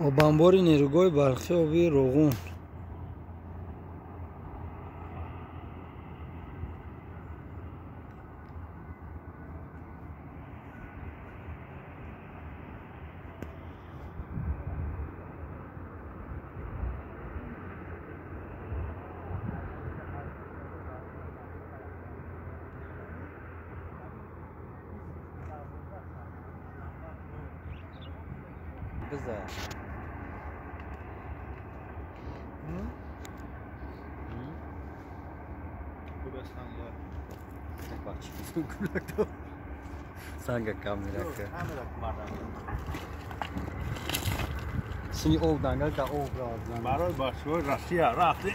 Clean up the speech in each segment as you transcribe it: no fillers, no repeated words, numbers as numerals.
آبانباری نیروگاه برقی آبی روغون. بذار Sanga kamera ke. Sini ovdan ka ov razan. برای باشگاه روسیه رفتی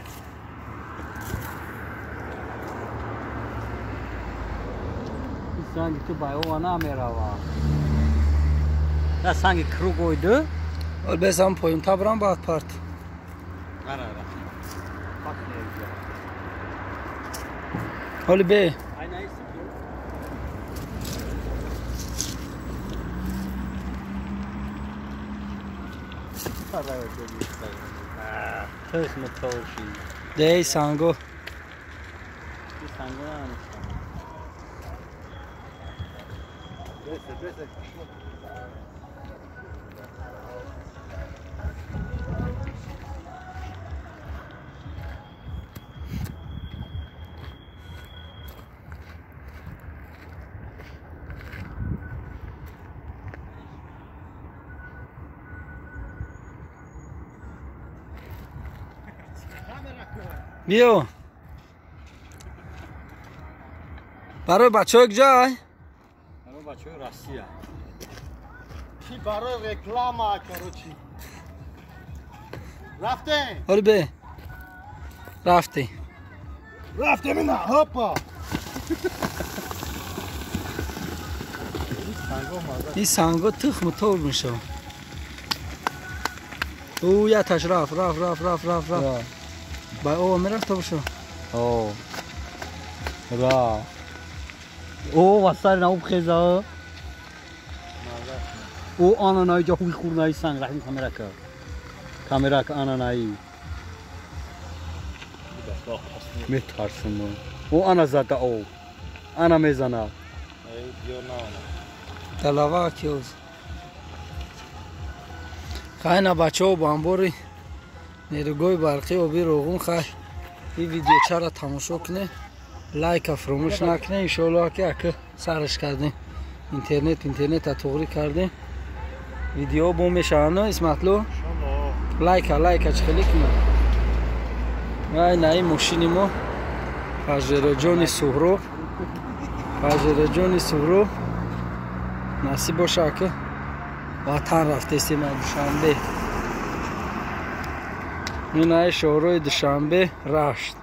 Sangi tu bai o ana merava. Ya sangi kru koydu. حال بزن پایین تا برم بعد پارت. Ara ara. Bak ne güzel. حالی به Aynen istiyor. Para ödedi işte. Tız mı tavşi? ده سانگو Bir sangan işte. بیو برای بچه ها جای Ama bakıyor Rusya. چی برای رکلام کرو چی رفته حالی به رفتی رفته من هاپا این سانگو تخم طور میشه او یه تش رفت با او میرفت بشو Oh. Ra. O vasar na ubkheza. O ananay ja huy khurnay sang rahim kamera ka ananay metarsın o ana zata o ana mezana تلاوه کیوز خیلی بچه ها بانبوری نیروگاه برقی آبی روغون خیلی این ویدیو چرا تماشا کنه لایک فراموش نکنه انشاءالله که اکه سرش کردیم اینترنت تغییر کردیم ویدیو بوم میشه نه اسمتلو لایک اچ خیلی کنه وای نه این ماشین ما پژرجان سهرو نصیب باشه که وطن رفته استیم دوشنبه این های شهرهای دوشنبه رشت